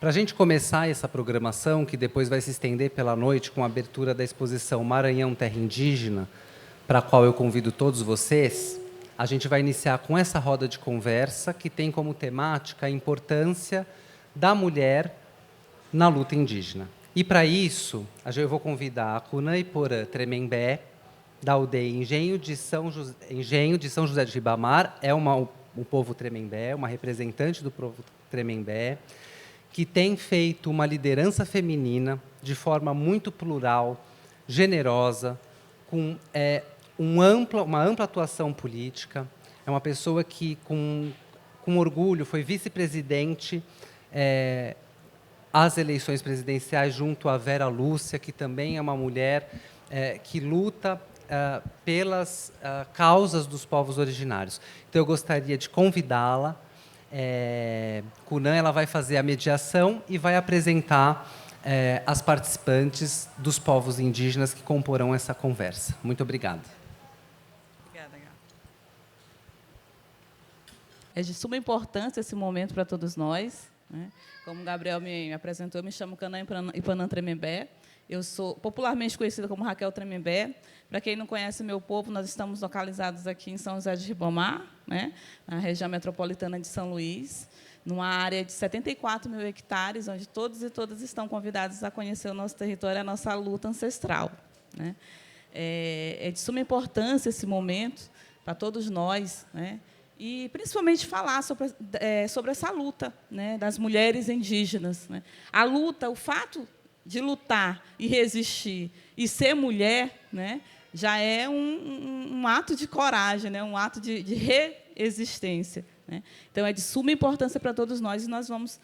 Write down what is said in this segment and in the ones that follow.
Para a gente começar essa programação, que depois vai se estender pela noite com a abertura da exposição Maranhão Terra Indígena, para a qual eu convido todos vocês, a gente vai iniciar com essa roda de conversa, que tem como temática a importância da mulher na luta indígena. E, para isso, eu vou convidar a Cunã-Iporã Tremembé, da aldeia Engenho de São José de Ribamar, o povo Tremembé, uma representante do povo Tremembé, que tem feito uma liderança feminina de forma muito plural, generosa, com uma ampla atuação política. É uma pessoa que, com orgulho, foi vice-presidente às eleições presidenciais junto a Vera Lúcia, que também é uma mulher que luta pelas causas dos povos originários. Então, eu gostaria de convidá-la. Cunã, ela vai fazer a mediação e vai apresentar as participantes dos povos indígenas que comporão essa conversa. Muito obrigado. Obrigada, Gal. É de suma importância esse momento para todos nós, né? Como o Gabriel me apresentou, eu me chamo Cunã-Iporã Tremembé. Eu sou popularmente conhecida como Raquel Tremembé. Para quem não conhece o meu povo, nós estamos localizados aqui em São José de Ribamar, né, na região metropolitana de São Luís, numa área de 74 mil hectares, onde todos e todas estão convidados a conhecer o nosso território, a nossa luta ancestral, né. É de suma importância esse momento para todos nós, né, e principalmente falar sobre essa luta, né, das mulheres indígenas, né. A luta, o fato de lutar e resistir e ser mulher, né, já é um ato de coragem, né, um ato de resistência, né. Então, é de suma importância para todos nós, e nós vamos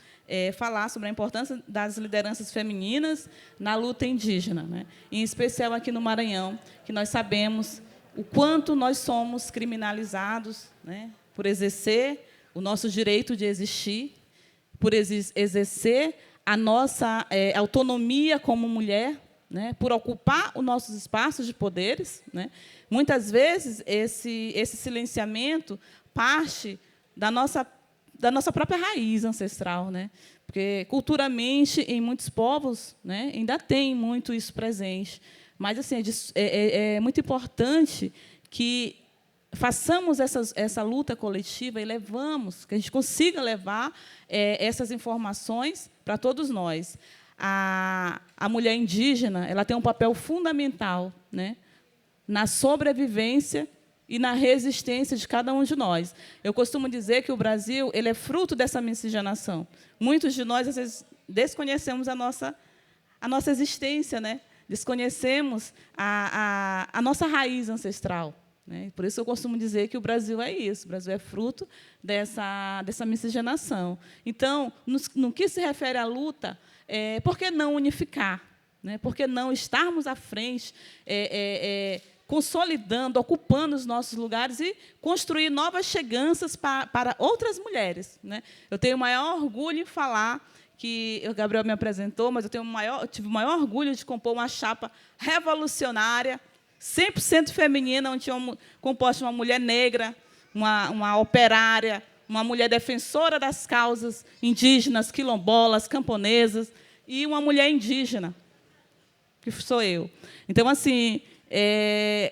falar sobre a importância das lideranças femininas na luta indígena, né, em especial aqui no Maranhão, que nós sabemos o quanto nós somos criminalizados, né, por exercer o nosso direito de existir, por exercer a nossa autonomia como mulher, né, por ocupar os nossos espaços de poderes, né. Muitas vezes, esse silenciamento parte da nossa própria raiz ancestral, né, porque, culturalmente, em muitos povos, né, ainda tem muito isso presente. Mas assim, é muito importante que façamos essa luta coletiva e que a gente consiga levar essas informações para todos nós. A mulher indígena, ela tem um papel fundamental, né, na sobrevivência e na resistência de cada um de nós. Eu costumo dizer que o Brasil ele é fruto dessa miscigenação. Muitos de nós, às vezes, desconhecemos a nossa existência, né? Desconhecemos a nossa raiz ancestral, né? Por isso eu costumo dizer que o Brasil é isso, o Brasil é fruto dessa miscigenação. Então, no que se refere à luta, por que não unificar, né? Por que não estarmos à frente, consolidando, ocupando os nossos lugares e construir novas cheganças para outras mulheres, né? Eu tenho o maior orgulho em falar que o Gabriel me apresentou, mas eu tive o maior orgulho de compor uma chapa revolucionária, 100% feminina, onde tinha composta uma mulher negra, uma operária, uma mulher defensora das causas indígenas, quilombolas, camponesas, e uma mulher indígena, que sou eu. Então, assim,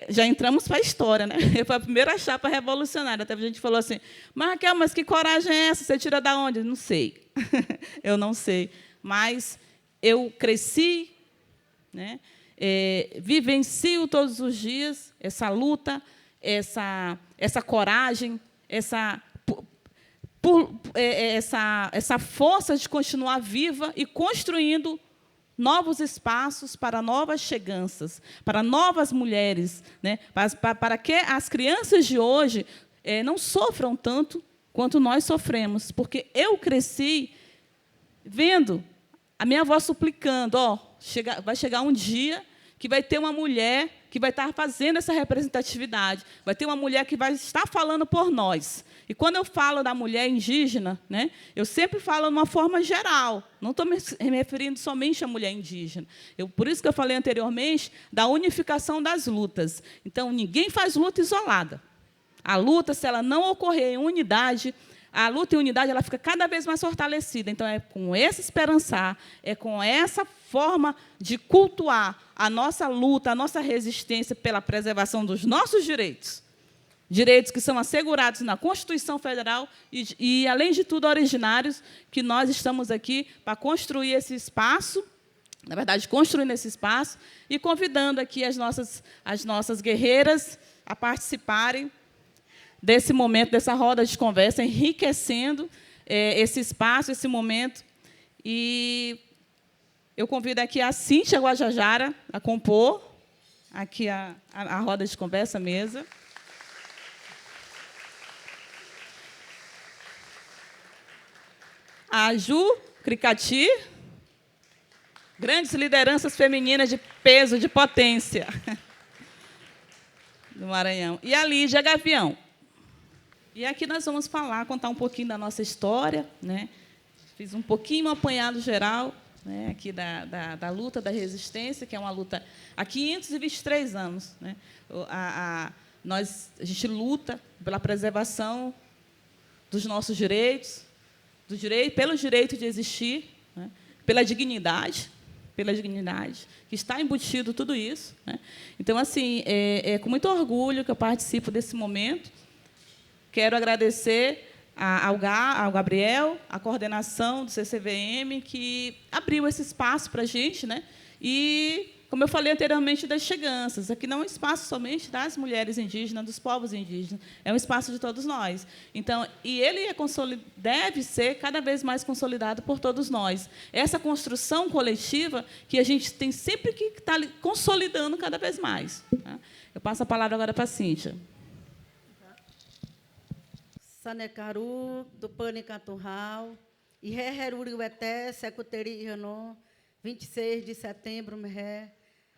já entramos para a história, né? Foi a primeira chapa revolucionária. Até a gente falou assim, mas, Raquel, mas que coragem é essa? Você tira da onde? Não sei. Eu não sei. Mas eu cresci, né? Vivencio todos os dias essa luta, essa coragem, essa força de continuar viva e construindo novos espaços para novas cheganças, para novas mulheres, né? Para que as crianças de hoje não sofram tanto quanto nós sofremos, porque eu cresci vendo a minha avó suplicando, vai chegar um dia que vai ter uma mulher que vai estar fazendo essa representatividade, vai ter uma mulher que vai estar falando por nós. E quando eu falo da mulher indígena, né, eu sempre falo de uma forma geral, não estou me referindo somente à mulher indígena. Por isso que eu falei anteriormente da unificação das lutas. Então, ninguém faz luta isolada. A luta, se ela não ocorrer em unidade, a luta em unidade ela fica cada vez mais fortalecida. Então, é com esse esperançar, é com essa forma de cultuar a nossa luta, a nossa resistência pela preservação dos nossos direitos, direitos que são assegurados na Constituição Federal e, além de tudo, originários, que nós estamos aqui para construir esse espaço, na verdade, construindo esse espaço e convidando aqui as nossas guerreiras a participarem desse momento, dessa roda de conversa, enriquecendo esse espaço, esse momento. E eu convido aqui a Cíntia Guajajara a compor aqui a roda de conversa, a mesa. A Ju Cricati, grandes lideranças femininas de peso, de potência, do Maranhão. E a Lídia Gavião. E aqui nós vamos contar um pouquinho da nossa história, né? Fiz um pouquinho um apanhado geral, né, aqui da luta da resistência, que é uma luta há 523 anos. Né? A gente luta pela preservação dos nossos direitos, pelo direito de existir, né? pela dignidade, que está embutido tudo isso. Né? Então, assim, é com muito orgulho que eu participo desse momento. Quero agradecer ao Gabriel, a coordenação do CCVM, que abriu esse espaço para a gente, né? E, como eu falei anteriormente, das cheganças. Aqui não é um espaço somente das mulheres indígenas, dos povos indígenas, é um espaço de todos nós. Então, e ele deve ser cada vez mais consolidado por todos nós. Essa construção coletiva que a gente tem sempre que estar consolidando cada vez mais. Tá? Eu passo a palavra agora para a Cíntia. Sanecaru, Tupani Caturral, e Hereruriueté, Secuteri Ianô, 26 de setembro, Meré,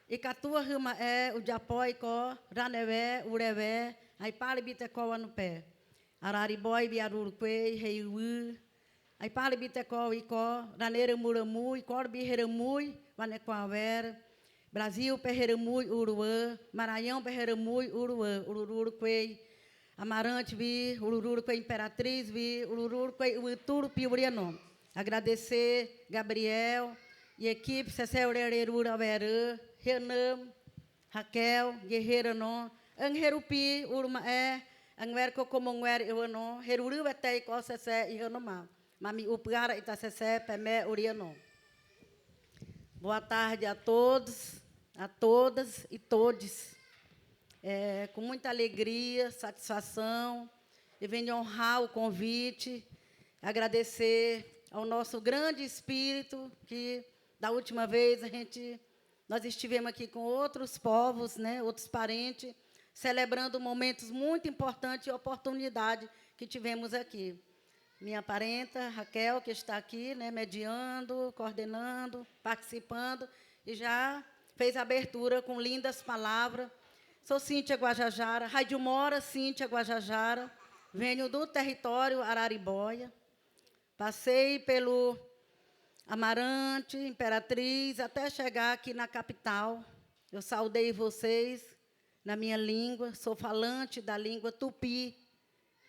e Catua Rima o Japói, Có, Ranevé, Urevé, Aipari Bitecó, Anupé, Araribói, Biaruruque, Reiuí, Aipari Bitecó, Icó, Raneira Muramui, Corbi Heramui, Vanequavera, Brasil, Perreramui, Uruã, Maranhão, Perreramui, Uruã, Ururuque, Amarante, vi, Ururu, com a Imperatriz, vi, Ururu, com o Ituro, Piuriano. Agradecer Gabriel e equipe, Cecé Urererura, Verã, Renan, Raquel, Guerreira, não, Angerupi, Urma, Anguerco, Comonguer, Euano, Heruru, Etei, Có, Cecé, e Renomá. Mami, Upgara, Itacessé, Pemé, Uriano. Boa tarde a todos, a todas e todes. Com muita alegria, satisfação, e venho honrar o convite, agradecer ao nosso grande espírito, que, da última vez, nós estivemos aqui com outros povos, né, outros parentes, celebrando momentos muito importantes e oportunidade que tivemos aqui. Minha parenta, Raquel, que está aqui, né, mediando, coordenando, participando, e já fez a abertura com lindas palavras. Sou Cíntia Guajajara, Rádio Mora, Cíntia Guajajara, venho do território Araribóia, passei pelo Amarante, Imperatriz, até chegar aqui na capital. Eu saudei vocês na minha língua, sou falante da língua tupi,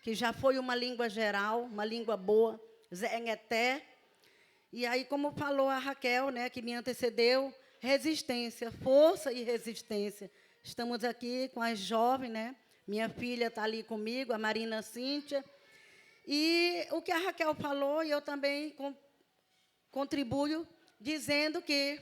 que já foi uma língua geral, uma língua boa, Zengueté. E aí, como falou a Raquel, né, que me antecedeu, resistência, força e resistência. Estamos aqui com as jovens, né? Minha filha está ali comigo, a Marina Cíntia. E o que a Raquel falou, eu também contribuo, dizendo que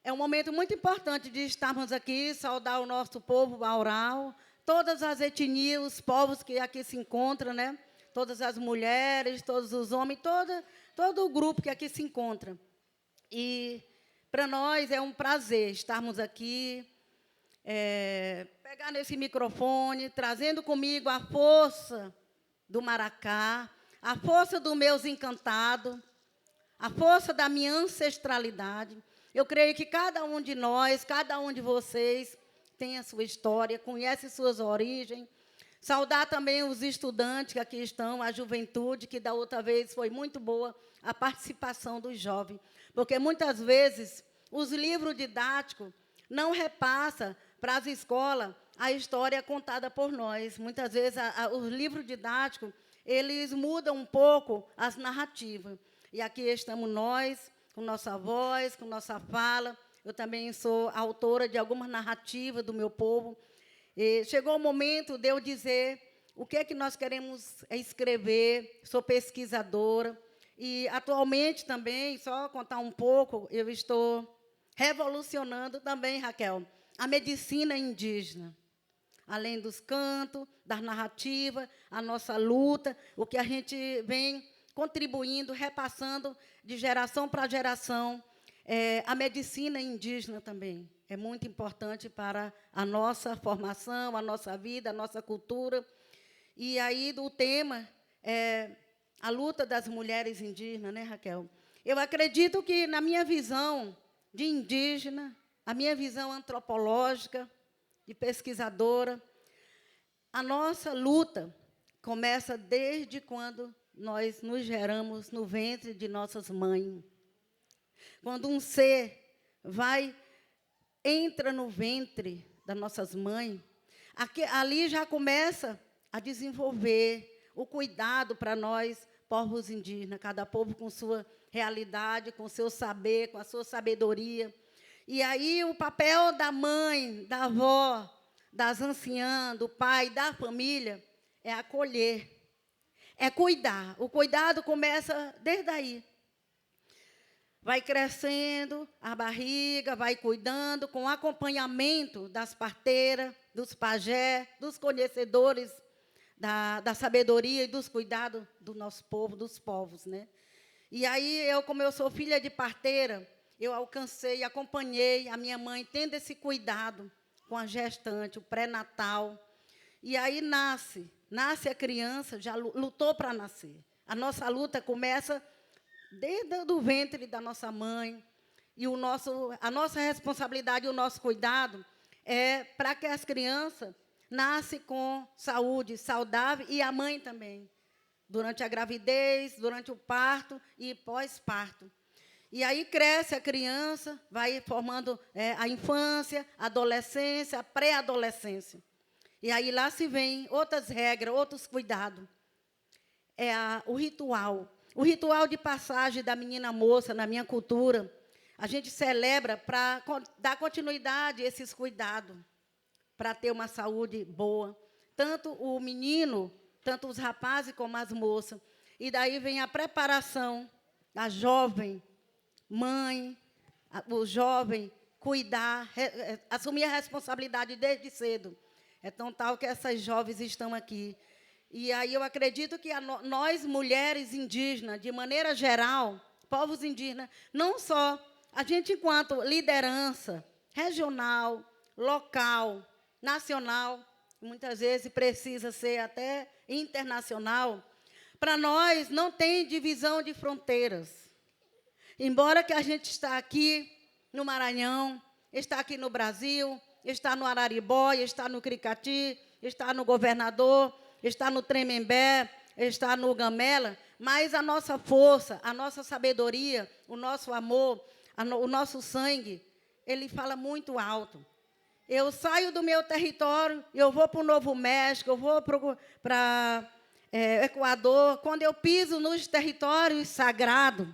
é um momento muito importante de estarmos aqui, saudar o nosso povo baural, todas as etnias, os povos que aqui se encontram, né? Todas as mulheres, todos os homens, todo o grupo que aqui se encontra. E, para nós, é um prazer estarmos aqui, pegar nesse microfone, trazendo comigo a força do maracá, a força dos meus encantados, a força da minha ancestralidade. Eu creio que cada um de nós, cada um de vocês, tem a sua história, conhece suas origens. Saudar também os estudantes que aqui estão, a juventude, que da outra vez foi muito boa a participação dos jovens. Porque, muitas vezes, os livros didáticos não repassam para as escolas a história contada por nós. Muitas vezes, os livros didáticos, eles mudam um pouco as narrativas. E aqui estamos nós, com nossa voz, com nossa fala. Eu também sou autora de algumas narrativas do meu povo. E chegou o momento de eu dizer o que é que nós queremos escrever. Sou pesquisadora. E, atualmente, também, só contar um pouco, eu estou revolucionando também, Raquel, a medicina indígena. Além dos cantos, das narrativas, a nossa luta, o que a gente vem contribuindo, repassando de geração para geração. A medicina indígena também é muito importante para a nossa formação, a nossa vida, a nossa cultura. E aí, o tema é a luta das mulheres indígenas, né, Raquel? Eu acredito que, na minha visão de indígena, a minha visão antropológica, de pesquisadora, a nossa luta começa desde quando nós nos geramos no ventre de nossas mães. Quando um ser entra no ventre das nossas mães, ali já começa a desenvolver o cuidado para nós, povos indígenas, cada povo com sua realidade, com seu saber, com a sua sabedoria. E aí o papel da mãe, da avó, das anciãs, do pai, da família, é acolher, é cuidar. O cuidado começa desde aí. Vai crescendo a barriga, vai cuidando, com acompanhamento das parteiras, dos pajés, dos conhecedores da sabedoria e dos cuidados do nosso povo, dos povos, né? E aí, como eu sou filha de parteira, eu alcancei, acompanhei a minha mãe tendo esse cuidado com a gestante, o pré-natal. E aí nasce a criança, já lutou para nascer. A nossa luta começa desde o ventre da nossa mãe. E a nossa responsabilidade e o nosso cuidado é para que as crianças nascem com saúde, saudável, e a mãe também, durante a gravidez, durante o parto e pós-parto. E aí cresce a criança, vai formando a infância, a adolescência, a pré-adolescência. E aí lá se vem outras regras, outros cuidados. O ritual. O ritual de passagem da menina moça na minha cultura, a gente celebra para dar continuidade a esses cuidados, para ter uma saúde boa. Tanto o menino, tanto os rapazes como as moças. E daí vem a preparação da jovem mãe, o jovem cuidar, assumir a responsabilidade desde cedo. É tão tal que essas jovens estão aqui. E aí eu acredito que nós, mulheres indígenas, de maneira geral, povos indígenas, não só a gente, enquanto liderança regional, local, nacional, muitas vezes precisa ser até internacional, para nós não tem divisão de fronteiras. Embora que a gente está aqui no Maranhão, está aqui no Brasil, está no Araribóia, está no Cricati, está no Governador, está no Tremembé, está no Gamela, mas a nossa força, a nossa sabedoria, o nosso amor, o nosso sangue, ele fala muito alto. Eu saio do meu território, eu vou para o Novo México, eu vou para Equador. Quando eu piso nos territórios sagrados,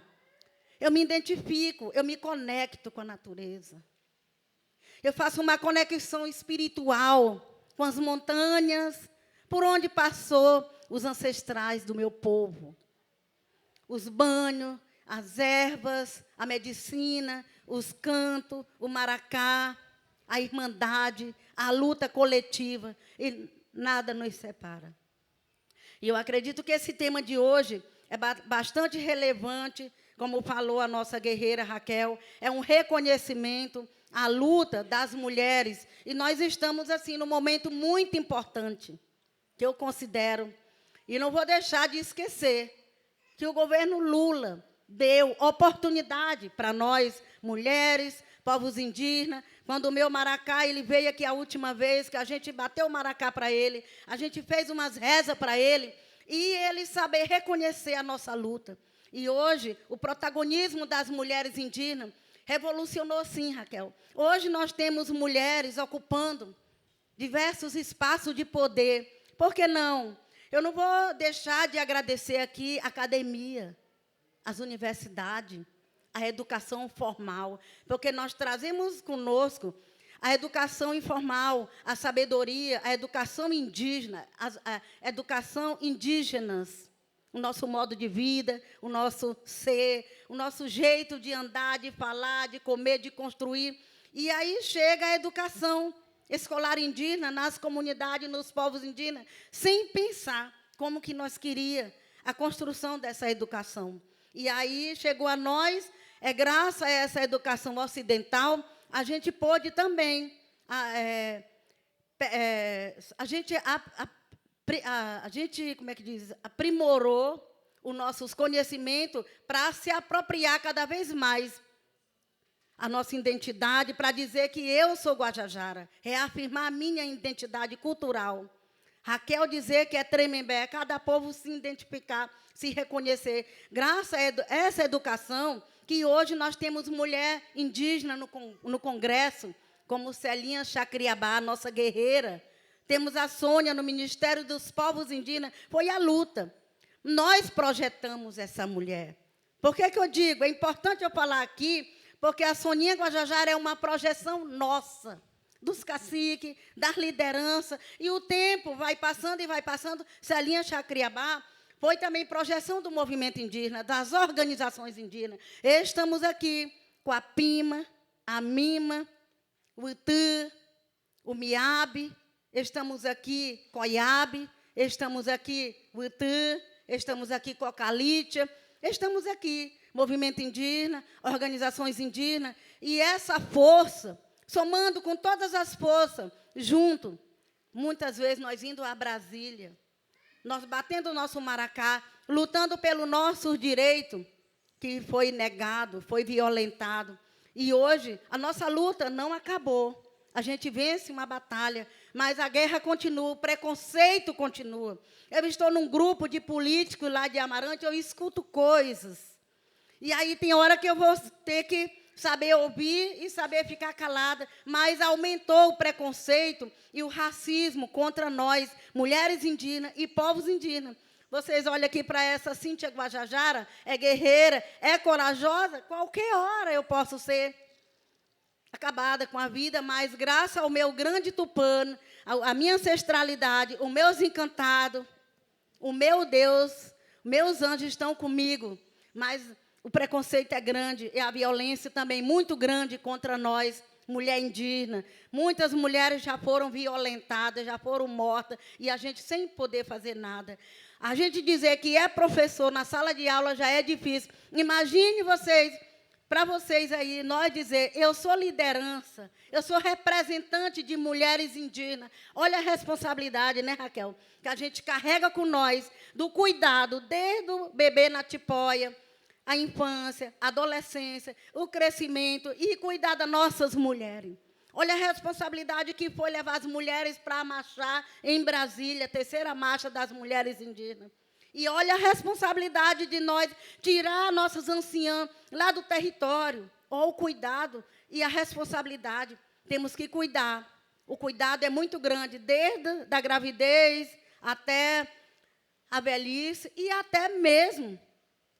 eu me identifico, eu me conecto com a natureza. Eu faço uma conexão espiritual com as montanhas, por onde passou os ancestrais do meu povo. Os banhos, as ervas, a medicina, os cantos, o maracá, a irmandade, a luta coletiva, e nada nos separa. E eu acredito que esse tema de hoje é bastante relevante, como falou a nossa guerreira Raquel, é um reconhecimento à luta das mulheres, e nós estamos, assim, num momento muito importante, que eu considero, e não vou deixar de esquecer, que o governo Lula deu oportunidade para nós, mulheres, povos indígenas. Quando o meu maracá, ele veio aqui a última vez, que a gente bateu o maracá para ele, a gente fez umas rezas para ele, e ele saber reconhecer a nossa luta. E hoje, o protagonismo das mulheres indígenas revolucionou, sim, Raquel. Hoje nós temos mulheres ocupando diversos espaços de poder. Por que não? Eu não vou deixar de agradecer aqui a academia, as universidades, a educação formal, porque nós trazemos conosco a educação informal, a sabedoria, a educação indígena, a educação indígenas, o nosso modo de vida, o nosso ser, o nosso jeito de andar, de falar, de comer, de construir. E aí chega a educação escolar indígena nas comunidades, nos povos indígenas, sem pensar como que nós queríamos a construção dessa educação. E aí chegou a nós, graças a essa educação ocidental, a gente pôde também, a gente, como é que diz, aprimorou os nossos conhecimentos para se apropriar cada vez mais a nossa identidade, para dizer que eu sou Guajajara, reafirmar a minha identidade cultural. Raquel dizer que é Tremembé, cada povo se identificar, se reconhecer. Graças a essa educação, que hoje nós temos mulher indígena no Congresso, como Celinha Chacriabá, nossa guerreira. Temos a Sônia no Ministério dos Povos Indígenas. Foi a luta. Nós projetamos essa mulher. Por que eu digo? É importante eu falar aqui, porque a Soninha Guajajara é uma projeção nossa, dos caciques, das lideranças, e o tempo vai passando e vai passando. Celinha Chacriabá foi também projeção do movimento indígena, das organizações indígenas. Estamos aqui com a PIMA, a MIMA, o ITU, o MIAB, estamos aqui com a IAB, estamos aqui com o ITU, estamos aqui com a Calítia, estamos aqui, movimento indígena, organizações indígenas, e essa força, somando com todas as forças, junto, muitas vezes nós indo a Brasília, nós batendo o nosso maracá, lutando pelo nosso direito, que foi negado, foi violentado. E hoje, a nossa luta não acabou. A gente vence uma batalha, mas a guerra continua, o preconceito continua. Eu estou num grupo de políticos lá de Amarante, eu escuto coisas. E aí tem hora que eu vou ter que saber ouvir e saber ficar calada, mas aumentou o preconceito e o racismo contra nós, mulheres indígenas e povos indígenas. Vocês olham aqui para essa Cíntia Guajajara, é guerreira, é corajosa, qualquer hora eu posso ser acabada com a vida, mas graças ao meu grande tupã, a minha ancestralidade, os meus encantados, o meu Deus, meus anjos estão comigo, mas o preconceito é grande e a violência também muito grande contra nós, mulher indígena. Muitas mulheres já foram violentadas, já foram mortas, e a gente sem poder fazer nada. A gente dizer que é professor na sala de aula já é difícil. Imagine vocês, para vocês aí, nós dizer, eu sou liderança, eu sou representante de mulheres indígenas. Olha a responsabilidade, né, Raquel? Que a gente carrega com nós, do cuidado, desde o bebê na tipóia, a infância, a adolescência, o crescimento e cuidar das nossas mulheres. Olha a responsabilidade que foi levar as mulheres para marchar em Brasília, a terceira marcha das mulheres indígenas. E olha a responsabilidade de nós tirar nossas anciãs lá do território, ou o cuidado e a responsabilidade. Temos que cuidar. O cuidado é muito grande, desde a gravidez até a velhice e até mesmo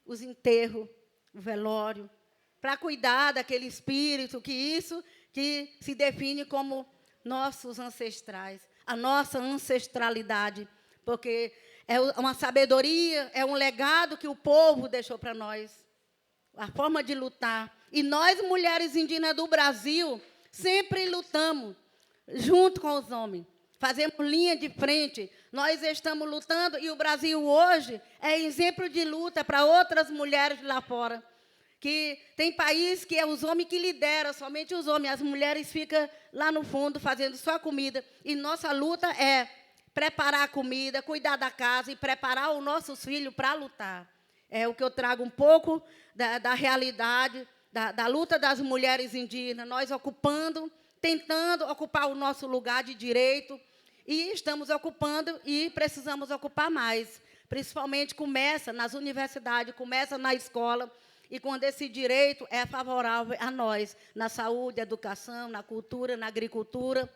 os enterros, o velório, para cuidar daquele espírito, que se define como nossos ancestrais, a nossa ancestralidade, porque é uma sabedoria, é um legado que o povo deixou para nós, a forma de lutar. E nós, mulheres indígenas do Brasil, sempre lutamos junto com os homens. Fazemos linha de frente, nós estamos lutando, e o Brasil hoje é exemplo de luta para outras mulheres lá fora. Que tem país que é os homens que lideram, somente os homens, as mulheres ficam lá no fundo fazendo só comida. E nossa luta é preparar a comida, cuidar da casa e preparar os nossos filhos para lutar. É o que eu trago um pouco da realidade, da luta das mulheres indígenas, nós ocupando, tentando ocupar o nosso lugar de direito, e estamos ocupando e precisamos ocupar mais. Principalmente começa nas universidades, começa na escola, e quando esse direito é favorável a nós, na saúde, educação, na cultura, na agricultura,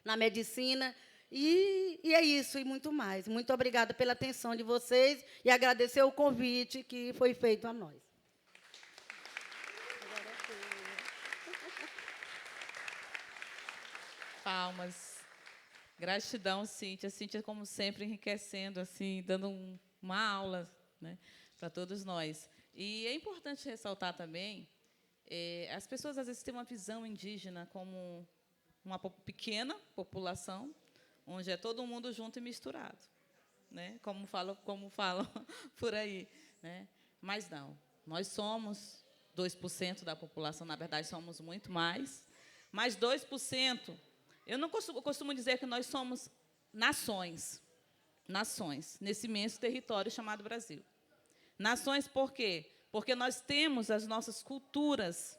na medicina, E é isso, e muito mais. Muito obrigada pela atenção de vocês e agradecer o convite que foi feito a nós. Palmas. Gratidão, Cíntia. Cíntia, como sempre, enriquecendo, assim, dando uma aula, né, para todos nós. E é importante ressaltar também, as pessoas, às vezes, têm uma visão indígena como uma pequena população, onde é todo mundo junto e misturado, né, como falam por aí. Né? Mas não, nós somos 2% da população, na verdade, somos muito mais, mas 2%... Eu costumo dizer que nós somos nações, nesse imenso território chamado Brasil. Nações por quê? Porque nós temos as nossas culturas,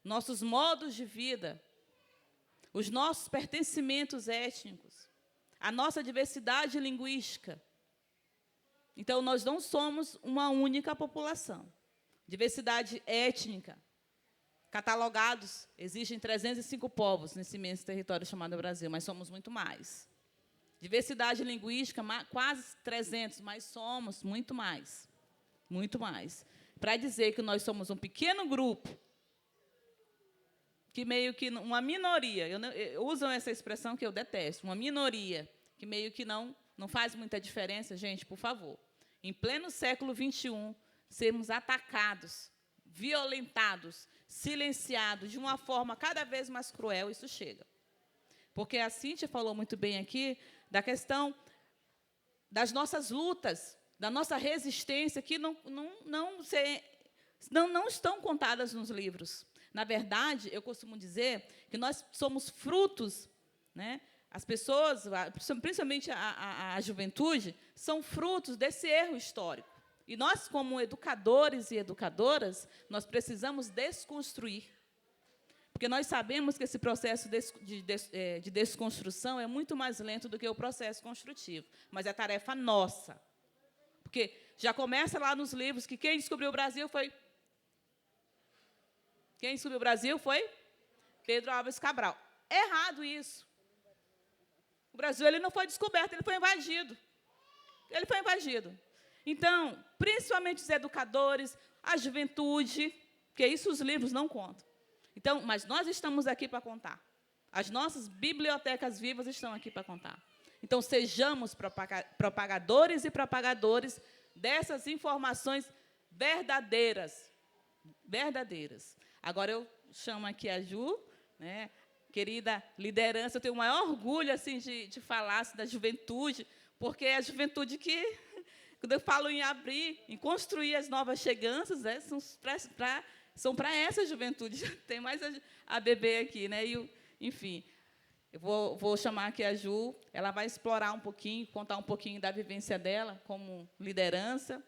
nossos modos de vida, os nossos pertencimentos étnicos, a nossa diversidade linguística. Então, nós não somos uma única população. Diversidade étnica. Catalogados, existem 305 povos nesse imenso território chamado Brasil, mas somos muito mais. Diversidade linguística, quase 300, mas somos muito mais. Muito mais. Para dizer que nós somos um pequeno grupo, que meio que uma minoria, usam essa expressão que eu detesto, uma minoria, que meio que não faz muita diferença, gente, por favor. Em pleno século XXI, sermos atacados, violentados, silenciados de uma forma cada vez mais cruel, isso chega. Porque a Cíntia falou muito bem aqui da questão das nossas lutas, da nossa resistência, que não estão contadas nos livros. Na verdade, eu costumo dizer que nós somos frutos, né? As pessoas, principalmente a juventude, são frutos desse erro histórico. E nós, como educadores e educadoras, nós precisamos desconstruir. Porque nós sabemos que esse processo de desconstrução é muito mais lento do que o processo construtivo. Mas é tarefa nossa. Porque já começa lá nos livros que quem descobriu o Brasil foi... Quem descobriu o Brasil foi Pedro Álvares Cabral. Errado isso. O Brasil ele não foi descoberto, ele foi invadido. Ele foi invadido. Então, principalmente os educadores, a juventude, porque isso os livros não contam. Então, mas nós estamos aqui para contar. As nossas bibliotecas vivas estão aqui para contar. Então, sejamos propagadores e propagadores dessas informações verdadeiras. Verdadeiras. Agora, eu chamo aqui a Ju, né, querida liderança, eu tenho o maior orgulho assim, de falar assim, da juventude, porque é a juventude que... Quando eu falo em abrir, em construir as novas cheganças, né, são para essa juventude. Tem mais a bebê aqui. Né? Enfim, eu vou chamar aqui a Ju, ela vai explorar um pouquinho, contar um pouquinho da vivência dela como liderança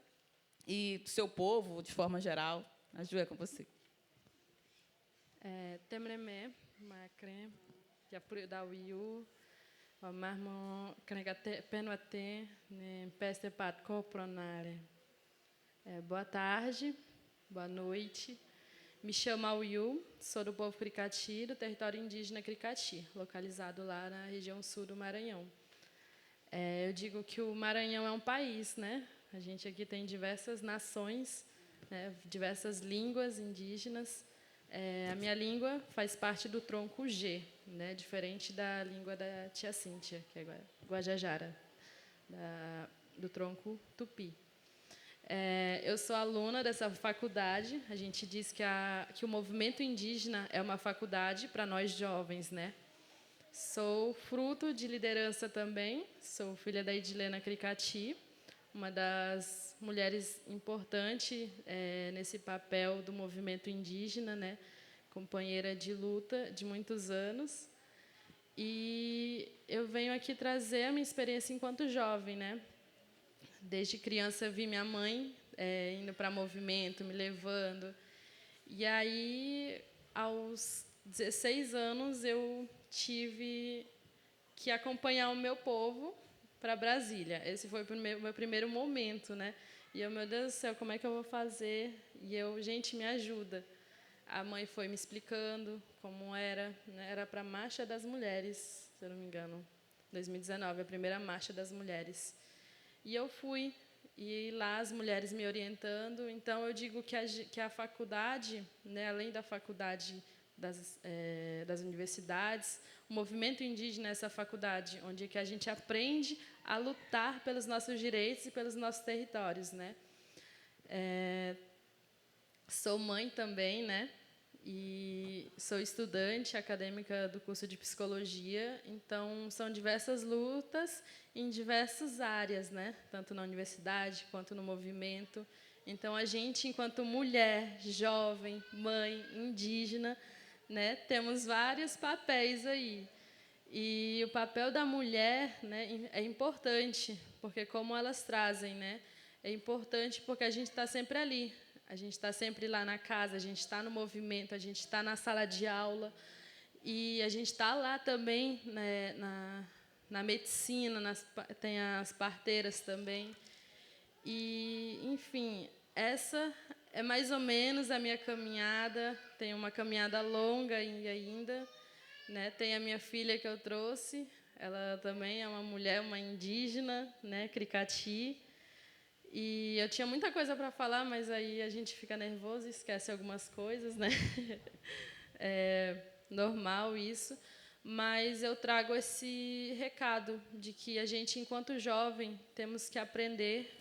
e do seu povo, de forma geral. A Ju é com você. Temreme, macre, japuri da uiu, marmo canegate penuate ne peste patco pronare. Boa tarde, boa noite. Me chamo Auiu, sou do povo Cricati, do território indígena Cricati, localizado lá na região sul do Maranhão. Eu digo que o Maranhão é um país, né? A gente aqui tem diversas nações, né? Diversas línguas indígenas. A minha língua faz parte do tronco G, né? Diferente da língua da tia Cíntia, que é Guajajara, do tronco Tupi. Eu sou aluna dessa faculdade. A gente diz que o movimento indígena é uma faculdade para nós jovens, né? Sou fruto de liderança também. Sou filha da Edilena Cricati, uma das mulheres importantes nesse papel do movimento indígena, né? Companheira de luta de muitos anos. E eu venho aqui trazer a minha experiência enquanto jovem, né? Desde criança vi minha mãe indo para movimento, me levando. E aí, aos 16 anos, eu tive que acompanhar o meu povo para Brasília. Esse foi o meu primeiro momento, né? E eu, meu Deus do céu, como é que eu vou fazer? E eu, gente, me ajuda. A mãe foi me explicando como era, né? Era para a Marcha das Mulheres, se eu não me engano, 2019, a primeira marcha das mulheres. E eu fui, e lá as mulheres me orientando. Então, eu digo que a faculdade, né, além da faculdade das universidades, o movimento indígena é essa faculdade, onde que a gente aprende a lutar pelos nossos direitos e pelos nossos territórios, né? Sou mãe também, né? E sou estudante acadêmica do curso de psicologia, então são diversas lutas em diversas áreas, né? Tanto na universidade quanto no movimento. Então a gente, enquanto mulher, jovem, mãe, indígena, né, temos vários papéis aí. E o papel da mulher, né, é importante, porque como elas trazem, né? É importante porque a gente está sempre ali. A gente está sempre lá na casa, a gente está no movimento, a gente está na sala de aula. E a gente está lá também, né, na medicina, tem as parteiras também. E, enfim, essa é mais ou menos a minha caminhada. Tem uma caminhada longa ainda, né? Tem a minha filha que eu trouxe. Ela também é uma mulher, uma indígena, né, Cricati. E eu tinha muita coisa para falar, mas aí a gente fica nervoso e esquece algumas coisas, né? É normal isso. Mas eu trago esse recado de que a gente, enquanto jovem, temos que aprender,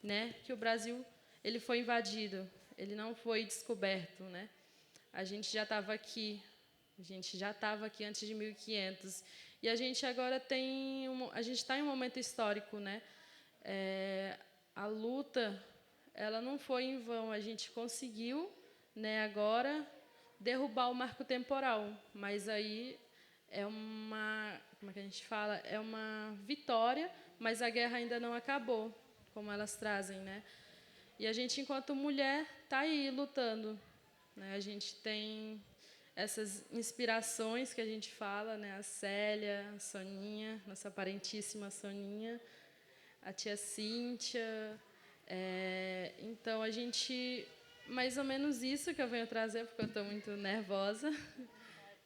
né, que o Brasil ele foi invadido, ele não foi descoberto, né? A gente já estava aqui, antes de 1500 e a gente agora a gente está em um momento histórico, né? A luta, ela não foi em vão. A gente conseguiu, né, agora derrubar o marco temporal, mas aí como é que a gente fala? É uma vitória, mas a guerra ainda não acabou, como elas trazem, né? E a gente, enquanto mulher, está aí lutando, né? A gente tem essas inspirações que a gente fala, né? A Célia, a Soninha, nossa parentíssima Soninha, a tia Cíntia. Então, a gente... Mais ou menos isso que eu venho trazer, porque eu estou muito nervosa.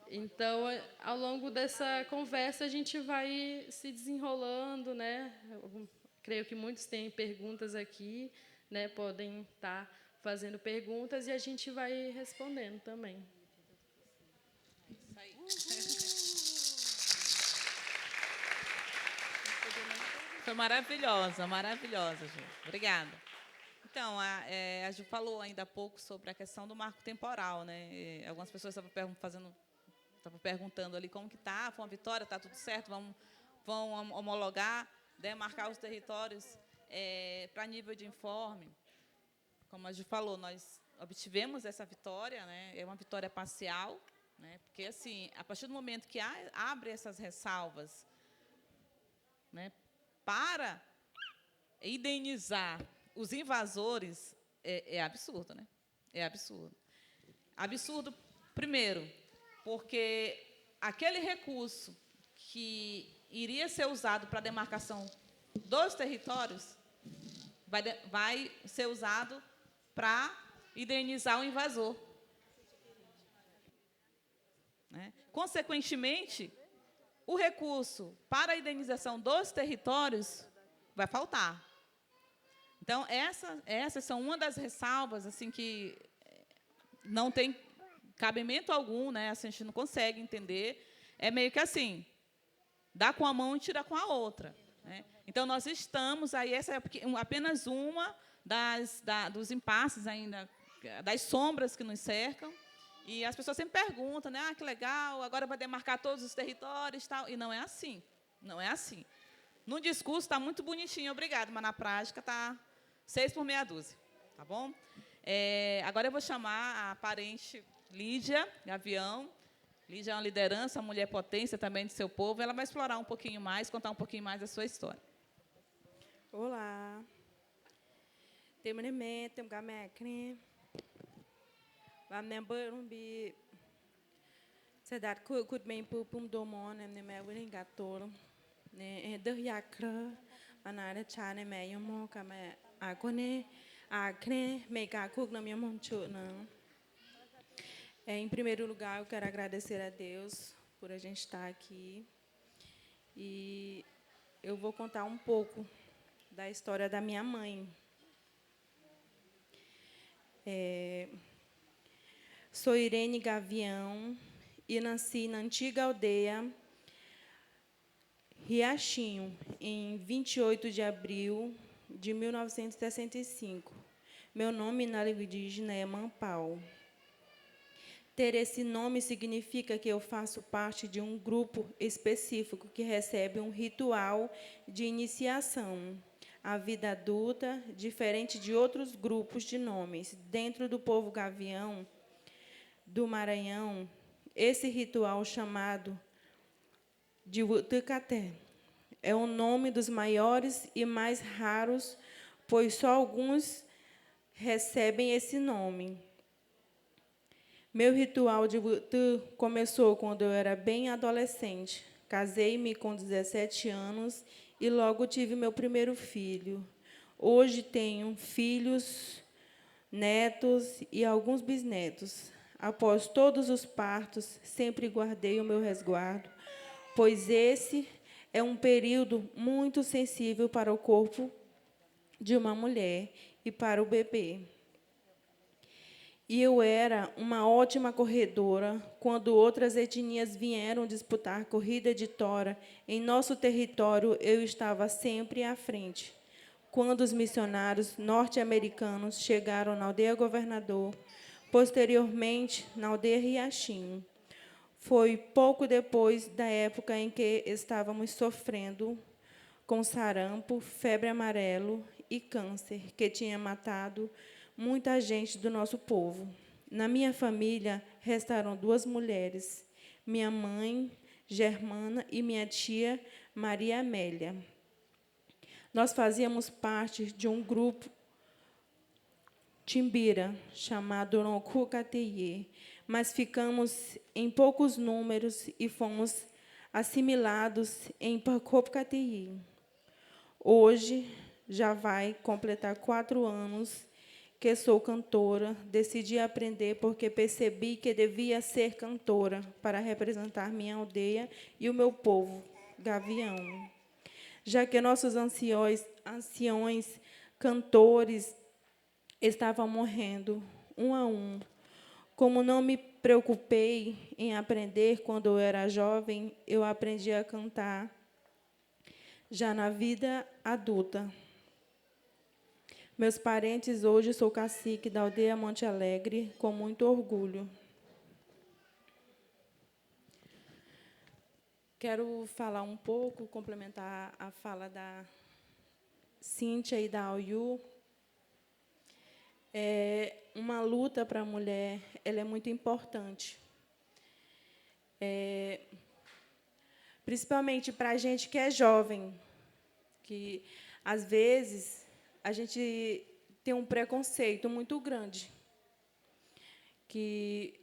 Então, ao longo dessa conversa, a gente vai se desenrolando, né? Eu creio que muitos têm perguntas aqui, né? Podem estar fazendo perguntas e a gente vai respondendo também. Isso aí. Foi maravilhosa, maravilhosa, Ju. Obrigada. Então, a Ju falou ainda há pouco sobre a questão do marco temporal, né? Algumas pessoas estavam perguntando ali como que está, foi uma vitória, está tudo certo, vão homologar, demarcar os territórios para nível de informe. Como a Ju falou, nós obtivemos essa vitória, né? É uma vitória parcial, né? Porque, assim, a partir do momento que abre essas ressalvas, né, para indenizar os invasores, é absurdo, né? É absurdo. Absurdo, primeiro, porque aquele recurso que iria ser usado para a demarcação dos territórios vai ser usado para indenizar o invasor, né? Consequentemente, o recurso para a indenização dos territórios vai faltar. Então, essas são uma das ressalvas assim, que não tem cabimento algum, né? Assim, a gente não consegue entender. É meio que assim, dá com a mão e tira com a outra, né? Então, nós estamos aí, essa é apenas uma dos impasses ainda, das sombras que nos cercam. E as pessoas sempre perguntam, né? Que legal, agora vai demarcar todos os territórios, tal. E não é assim. Não é assim. No discurso está muito bonitinho, obrigado, mas na prática está 6 por meia dúzia, tá bom? Agora eu vou chamar a parente Lídia Gavião. Lídia é uma liderança, uma mulher potência também do seu povo. Ela vai explorar um pouquinho mais, contar um pouquinho mais da sua história. Olá. Tem uma irmã, tem um gameque. Vamos lembrar de cidade que bem por domon, né? Me vem gator, né? Derriacra, anara chane me yomo kama agone acre mega cook na minha moncho não. Em primeiro lugar, eu quero agradecer a Deus por a gente estar aqui e eu vou contar um pouco da história da minha mãe. Sou Irene Gavião e nasci na antiga aldeia Riachinho, em 28 de abril de 1965. Meu nome na língua indígena é Mampau. Ter esse nome significa que eu faço parte de um grupo específico que recebe um ritual de iniciação à vida adulta, diferente de outros grupos de nomes. Dentro do povo gavião do Maranhão, esse ritual chamado de Wutucaté é o nome dos maiores e mais raros, pois só alguns recebem esse nome. Meu ritual de Wutu começou quando eu era bem adolescente. Casei-me com 17 anos e logo tive meu primeiro filho. Hoje tenho filhos, netos e alguns bisnetos. Após todos os partos, sempre guardei o meu resguardo, pois esse é um período muito sensível para o corpo de uma mulher e para o bebê. E eu era uma ótima corredora quando outras etnias vieram disputar corrida de tora. Em nosso território, eu estava sempre à frente. Quando os missionários norte-americanos chegaram na aldeia Governador, posteriormente na aldeia Riachinho, foi pouco depois da época em que estávamos sofrendo com sarampo, febre amarelo e câncer, que tinha matado muita gente do nosso povo. Na minha família, restaram 2 mulheres, minha mãe, Germana, e minha tia, Maria Amélia. Nós fazíamos parte de um grupo timbira, chamado Roncucateye, mas ficamos em poucos números e fomos assimilados em Pacopcateye. Hoje, já vai completar 4 anos que sou cantora. Decidi aprender porque percebi que devia ser cantora para representar minha aldeia e o meu povo, Gavião. Já que nossos anciões cantores estavam morrendo, um a um. Como não me preocupei em aprender quando eu era jovem, eu aprendi a cantar já na vida adulta. Meus parentes, hoje sou cacique da aldeia Monte Alegre, com muito orgulho. Quero falar um pouco, complementar a fala da Cíntia e da Auyu. Uma luta para a mulher, ela é muito importante. Principalmente para a gente que é jovem, que, às vezes, a gente tem um preconceito muito grande, que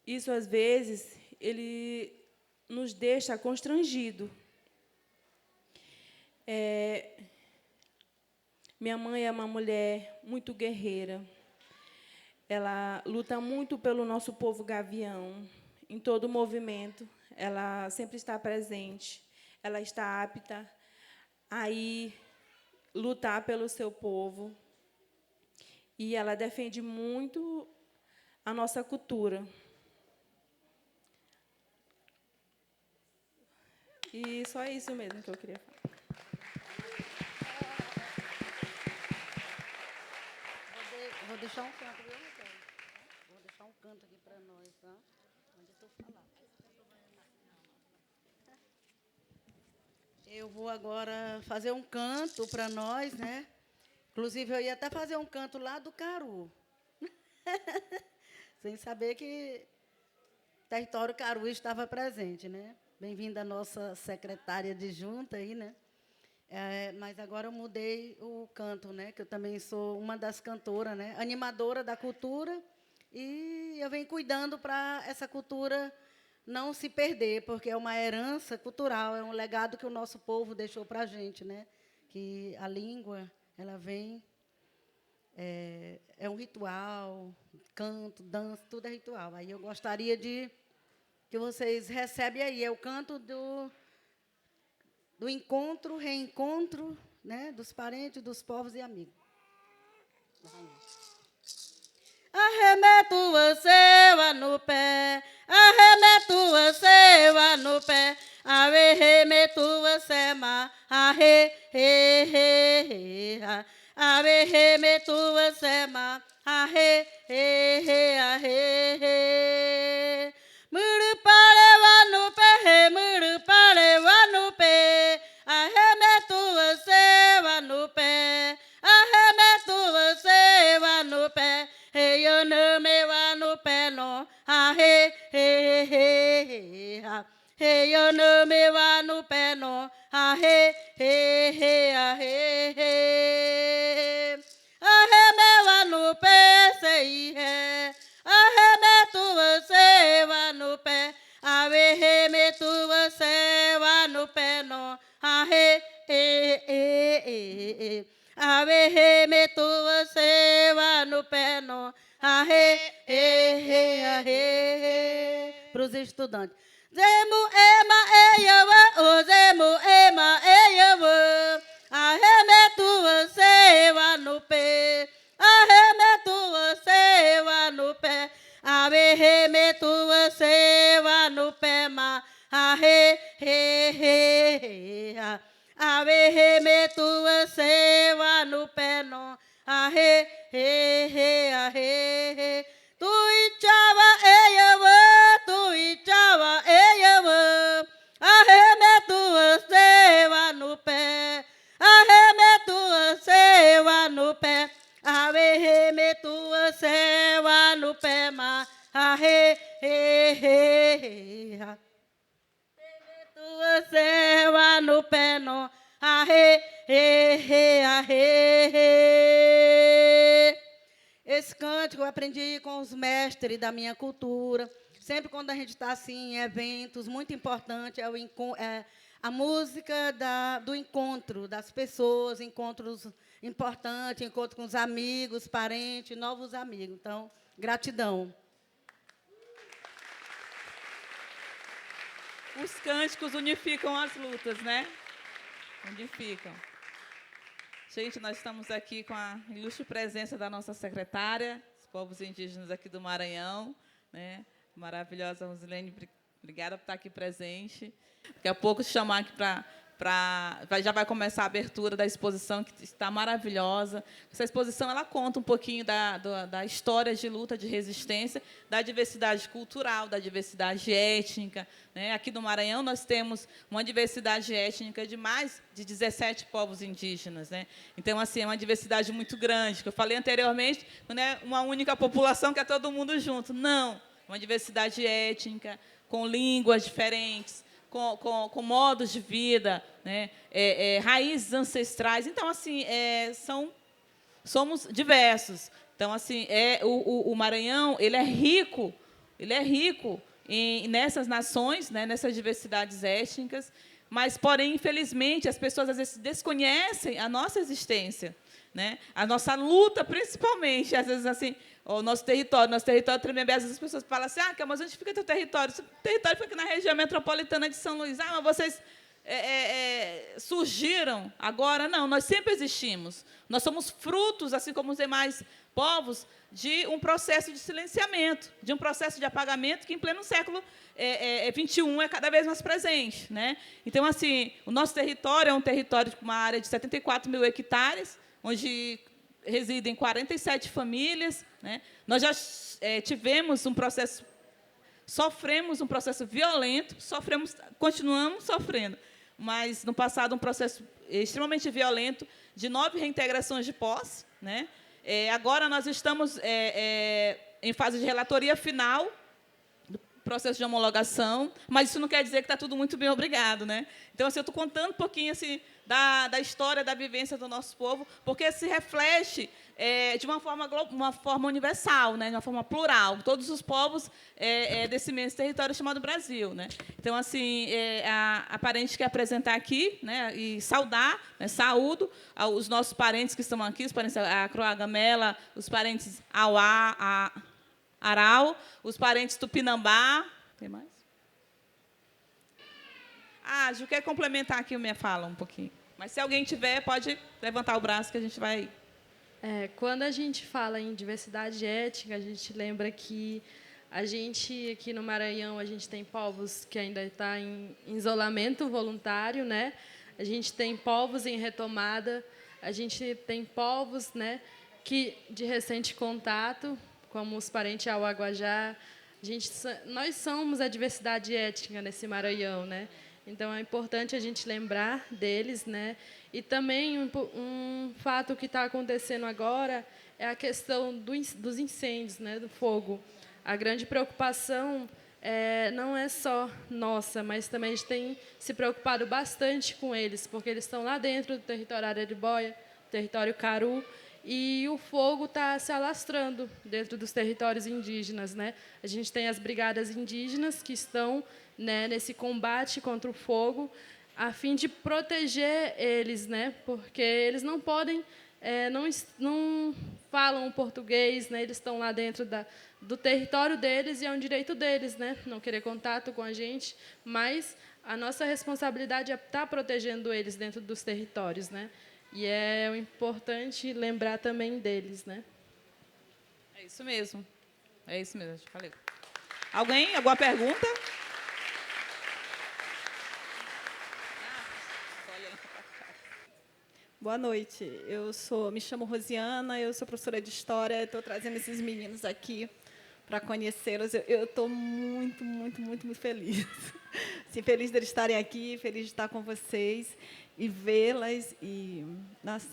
isso, às vezes, ele nos deixa constrangido. Minha mãe é uma mulher muito guerreira. Ela luta muito pelo nosso povo gavião. Em todo o movimento, ela sempre está presente. Ela está apta a ir lutar pelo seu povo. E ela defende muito a nossa cultura. E só isso mesmo que eu queria falar. Vou deixar um canto, viu, Raquel? Vou deixar um canto aqui para nós, tá? Onde eu falar. Eu vou agora fazer um canto para nós, né? Inclusive, eu ia até fazer um canto lá do Caru. Sem saber que o território Caru estava presente, né? Bem-vinda a nossa secretária de junta aí, né? Mas agora eu mudei o canto, né? Que eu também sou uma das cantoras, né? Animadora da cultura, e eu venho cuidando para essa cultura não se perder, porque é uma herança cultural, é um legado que o nosso povo deixou para a gente, né? Que a língua, ela vem, é um ritual, canto, dança, tudo é ritual. Aí eu gostaria de que vocês recebem aí, é o canto do encontro, reencontro, né, dos parentes, dos povos e amigos. Arremeto você vá no pé, arremeto você vá no pé, arremeto você ma, arre, he, he, he, ha. Arremeto você ma, arre, he, he, arre, he. Muru pare vá no pé, muru pare vá no pé, arremeto você vá no pé, arremeto você vá no pé. Eu não me vá no pé, não. Ah, he, he, he, he, ha. Eu não me vá no pé, não. Ah, he, he, he, ah, he, he. Ah, he, me vá no pé, sei, he. Ah, he, me tu você vá no pé. Ah, he, me tu você vá no pé, não. Ah, he, he, he, he, he. Ave me tu você vá no pé, não. Arre, para os estudantes. Zemu ema eyava, o zemu ema eyava. Arre me tu você vá no pé. Arre me tu você vá no pé. Ave me tu você vá no pé, ma. Arre, Ave me tu você vá no pé, não. Arre, arre. Tu ichava eyava, tu ichava eyava. Arre me tu você vá no pé. Arre me tu você vá no pé. Ave me tu você vá no pé, ma. Arre, você vá no pé, não. Arre, Esse cântico eu aprendi com os mestres da minha cultura. Sempre quando a gente está assim, em eventos, muito importante é a música do encontro das pessoas, encontros importantes, encontro com os amigos, parentes, novos amigos. Então, gratidão. Os cânticos unificam as lutas, né? Unificam. Gente, nós estamos aqui com a ilustre presença da nossa secretária, os povos indígenas aqui do Maranhão, né? Maravilhosa Rosilene, obrigada por estar aqui presente. Daqui a pouco chamar aqui já vai começar a abertura da exposição, que está maravilhosa. Essa exposição ela conta um pouquinho da história de luta, de resistência, da diversidade cultural, da diversidade étnica, né? Aqui no Maranhão, nós temos uma diversidade étnica de mais de 17 povos indígenas, né? Então, assim, é uma diversidade muito grande, que eu falei anteriormente, não é uma única população que é todo mundo junto. Não, uma diversidade étnica, com línguas diferentes, com modos de vida, né? Raízes ancestrais. Então, assim, somos diversos. Então, assim, o Maranhão ele é rico nessas nações, né? Nessas diversidades étnicas, mas, porém, infelizmente, as pessoas às vezes desconhecem a nossa existência, né? A nossa luta, principalmente, às vezes, assim, o nosso território Tremembé, às vezes as pessoas falam assim, mas onde fica teu território? O território fica aqui na região metropolitana de São Luís. Mas vocês surgiram agora? Não, nós sempre existimos. Nós somos frutos, assim como os demais povos, de um processo de silenciamento, de um processo de apagamento que, em pleno século XXI, é cada vez mais presente, né? Então, assim, o nosso território é um território com uma área de 74 mil hectares, onde residem 47 famílias, né? Nós já tivemos sofremos um processo violento, continuamos sofrendo, mas, no passado, um processo extremamente violento de 9 reintegrações de posse, né? Agora, nós estamos em fase de relatoria final do processo de homologação, mas isso não quer dizer que está tudo muito bem, obrigado, né? Então, assim, eu estou contando um pouquinho assim, da história, da vivência do nosso povo, porque se reflete de uma forma universal, né? De uma forma plural, todos os povos desse imenso território chamado Brasil, né? Então, assim, a parente quer apresentar aqui, né? E saudar, né? Saúdo os nossos parentes que estão aqui, os parentes Acroagamela, os parentes Auá, Arau, os parentes Tupinambá, tem mais? Ah, Ju, quer complementar aqui a minha fala um pouquinho. Mas se alguém tiver, pode levantar o braço que a gente vai... Quando a gente fala em diversidade étnica, a gente lembra que a gente, aqui no Maranhão, a gente tem povos que ainda estão em isolamento voluntário, né? A gente tem povos em retomada, a gente tem povos, né, que de recente contato, como os parentes Auaguajá. Nós somos a diversidade étnica nesse Maranhão, né? Então, é importante a gente lembrar deles, né? E também um fato que está acontecendo agora é a questão dos incêndios, né? Do fogo. A grande preocupação não é só nossa, mas também a gente tem se preocupado bastante com eles, porque eles estão lá dentro do território Araribóia, território Caru, e o fogo está se alastrando dentro dos territórios indígenas, né? A gente tem as brigadas indígenas que estão, né, nesse combate contra o fogo, a fim de proteger eles, né? Porque eles não podem, não falam português, né? Eles estão lá dentro do território deles e é um direito deles, né? Não querer contato com a gente, mas a nossa responsabilidade é estar protegendo eles dentro dos territórios, né? E é importante lembrar também deles, né? É isso mesmo. É isso mesmo, eu falei. Alguém? Alguma pergunta? Boa noite. Me chamo Rosiana, eu sou professora de História, estou trazendo esses meninos aqui para conhecê-los. Eu estou muito, muito, muito, muito feliz. Assim, feliz de eles estarem aqui, feliz de estar com vocês e vê-las. Nossa.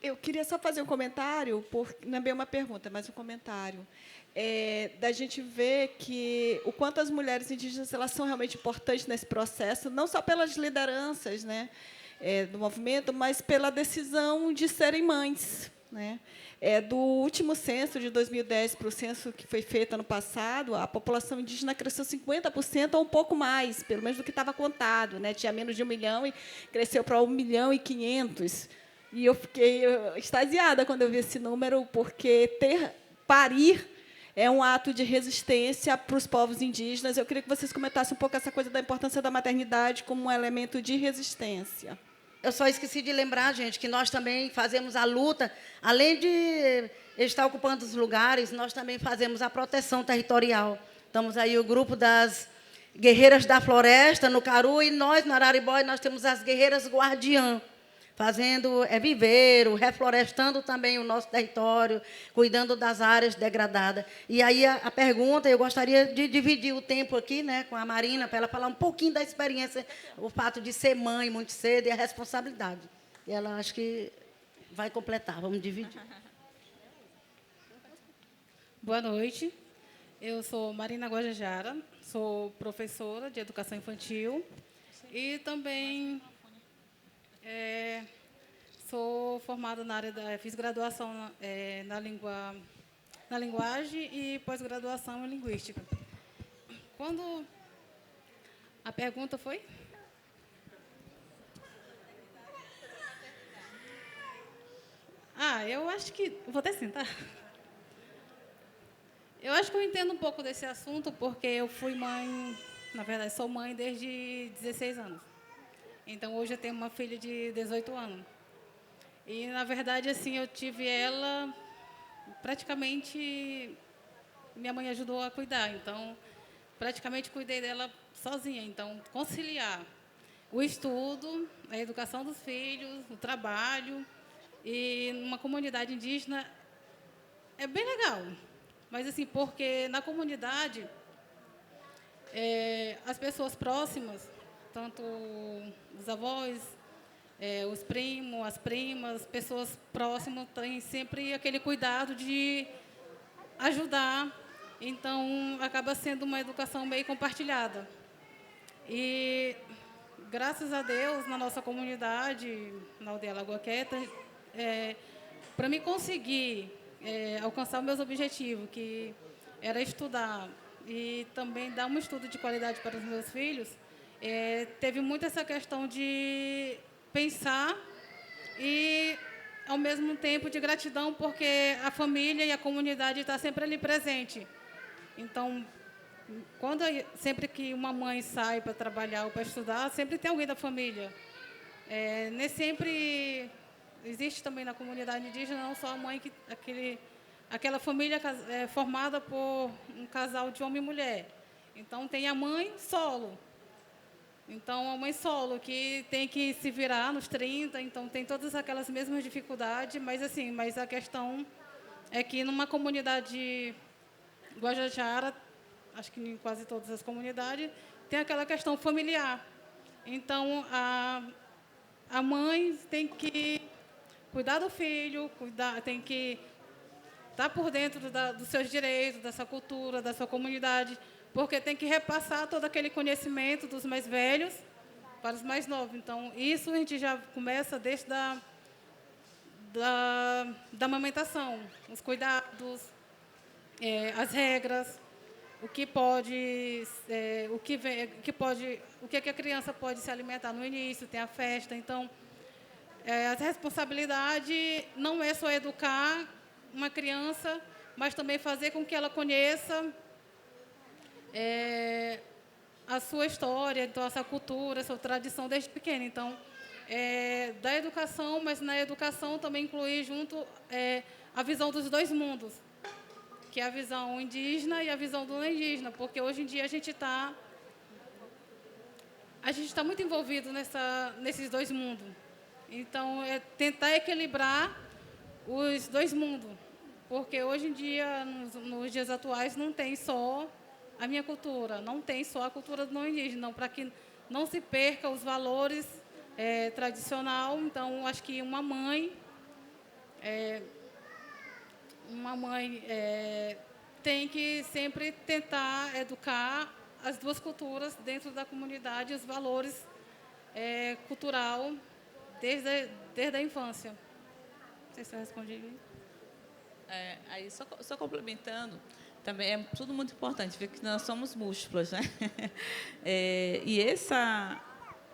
Eu queria só fazer um comentário, não é bem uma pergunta, mas um comentário. Da gente ver que o quanto as mulheres indígenas elas são realmente importantes nesse processo, não só pelas lideranças, né, do movimento, mas pela decisão de serem mães, né? Do último censo de 2010 para o censo que foi feito ano passado, a população indígena cresceu 50% ou um pouco mais, pelo menos do que estava contado, né? Tinha menos de 1 milhão e cresceu para 1.500.000. E eu fiquei extasiada quando eu vi esse número, porque parir é um ato de resistência para os povos indígenas. Eu queria que vocês comentassem um pouco essa coisa da importância da maternidade como um elemento de resistência. Eu só esqueci de lembrar, gente, que nós também fazemos a luta, além de estar ocupando os lugares, nós também fazemos a proteção territorial. Estamos aí o grupo das Guerreiras da Floresta, no Caru, e nós, no Araribóia, nós temos as Guerreiras Guardiã, fazendo viveiro, reflorestando também o nosso território, cuidando das áreas degradadas. E aí a pergunta, eu gostaria de dividir o tempo aqui, né, com a Marina, para ela falar um pouquinho da experiência, o fato de ser mãe muito cedo e a responsabilidade. E ela acho que vai completar, vamos dividir. Boa noite, eu sou Marina Guajajara, sou professora de educação infantil e também... sou formada na área fiz graduação na linguagem e pós-graduação em linguística. Quando a pergunta foi? Eu acho que vou até sentar. Eu acho que eu entendo um pouco desse assunto porque eu fui mãe, na verdade, sou mãe desde 16 anos. Então, hoje eu tenho uma filha de 18 anos. E, na verdade, assim, eu tive ela, praticamente, minha mãe ajudou a cuidar. Então, praticamente cuidei dela sozinha. Então, conciliar o estudo, a educação dos filhos, o trabalho, e numa comunidade indígena é bem legal. Mas, assim, porque na comunidade, as pessoas próximas, tanto os avós, os primos, as primas, pessoas próximas, têm sempre aquele cuidado de ajudar. Então, acaba sendo uma educação meio compartilhada. E, graças a Deus, na nossa comunidade, na aldeia Lagoa Quieta, para me conseguir alcançar meus objetivos, que era estudar e também dar um estudo de qualidade para os meus filhos, teve muito essa questão de pensar e, ao mesmo tempo, de gratidão, porque a família e a comunidade estão sempre ali presente. Então, sempre que uma mãe sai para trabalhar ou para estudar, sempre tem alguém da família. Nem sempre existe também na comunidade indígena, não só a mãe, aquela família formada por um casal de homem e mulher. Então, tem a mãe solo. Então, a mãe solo, que tem que se virar nos 30, então tem todas aquelas mesmas dificuldades, mas a questão é que numa comunidade Guajajara, acho que em quase todas as comunidades, tem aquela questão familiar. Então, a mãe tem que cuidar do filho, tem que estar por dentro dos seus direitos, da sua cultura, da sua comunidade, porque tem que repassar todo aquele conhecimento dos mais velhos para os mais novos. Então, isso a gente já começa desde da amamentação, os cuidados, as regras, o que a criança pode se alimentar no início, tem a festa. Então, a responsabilidade não é só educar uma criança, mas também fazer com que ela conheça a sua história, então, a sua cultura, a sua tradição desde pequena. Então, da educação, mas na educação também incluir junto a visão dos dois mundos, que é a visão indígena e a visão do não indígena, porque hoje em dia a gente está muito envolvido nesses dois mundos. Então, tentar equilibrar os dois mundos, porque hoje em dia, nos dias atuais, não tem só a minha cultura, não tem só a cultura do não indígena, para que não se perca os valores tradicional. Então, acho que uma mãe tem que sempre tentar educar as duas culturas dentro da comunidade, os valores cultural desde a infância. Não sei se eu respondi. Aí, só complementando, também é tudo muito importante, porque nós somos múltiplas, né? E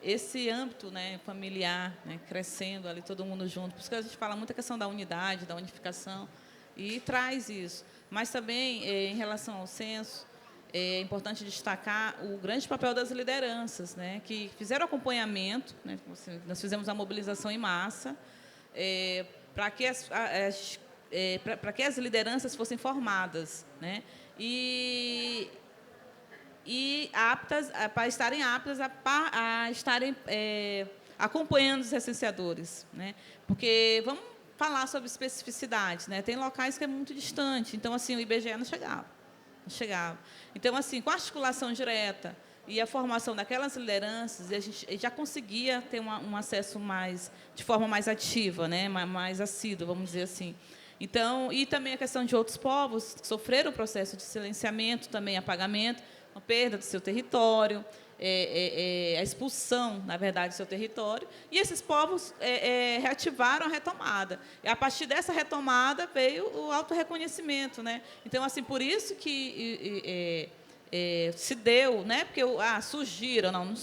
esse âmbito, né, familiar, né, crescendo ali, todo mundo junto, por isso que a gente fala muito a questão da unidade, da unificação, e traz isso. Mas também, em relação ao censo, é importante destacar o grande papel das lideranças, né, que fizeram acompanhamento, né, nós fizemos a mobilização em massa, para que as lideranças fossem formadas, né, e aptas, para estarem aptas a estarem acompanhando os recenseadores, né, porque vamos falar sobre especificidades, né, tem locais que é muito distante, então assim o IBGE não chegava. Então assim, com a articulação direta e a formação daquelas lideranças, a gente já conseguia ter um acesso de forma mais ativa, né, mais assíduo, vamos dizer assim. Então, e também a questão de outros povos que sofreram o processo de silenciamento, também apagamento, a perda do seu território, a expulsão, na verdade, do seu território. E esses povos reativaram a retomada. E, a partir dessa retomada, veio o autorreconhecimento, né? Então, assim, por isso que se deu, né? Porque surgiram, não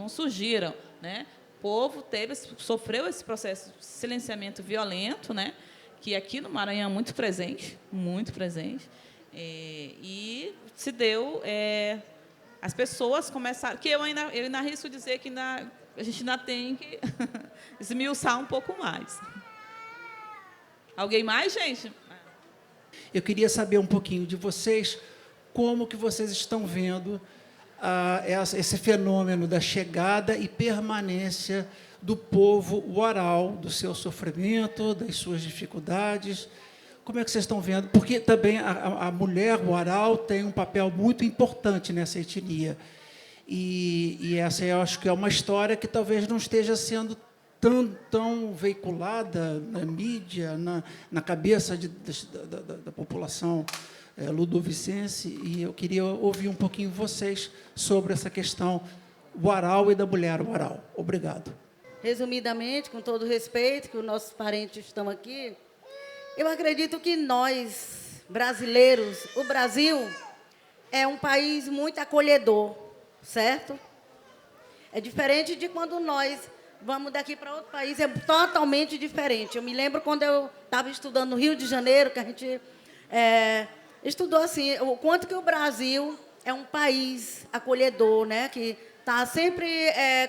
surgiram, né? O povo sofreu esse processo de silenciamento violento, né? Que aqui no Maranhão é muito presente, e se deu, as pessoas começaram, que eu ainda arrisco dizer que a gente ainda tem que esmiuçar um pouco mais. Alguém mais, gente? Eu queria saber um pouquinho de vocês, como que vocês estão vendo esse fenômeno da chegada e permanência do povo Uaral, do seu sofrimento, das suas dificuldades. Como é que vocês estão vendo? Porque também a mulher Uaral tem um papel muito importante nessa etnia. E essa eu acho que é uma história que talvez não esteja sendo tão veiculada na mídia, na cabeça da população ludovicense. E eu queria ouvir um pouquinho vocês sobre essa questão Uaral e da mulher Uaral. Obrigado. Resumidamente, com todo respeito, que os nossos parentes estão aqui, eu acredito que nós, brasileiros, o Brasil é um país muito acolhedor, certo? É diferente de quando nós vamos daqui para outro país, é totalmente diferente. Eu me lembro quando eu estava estudando no Rio de Janeiro, que a gente estudou assim, o quanto que o Brasil é um país acolhedor, né, que está sempre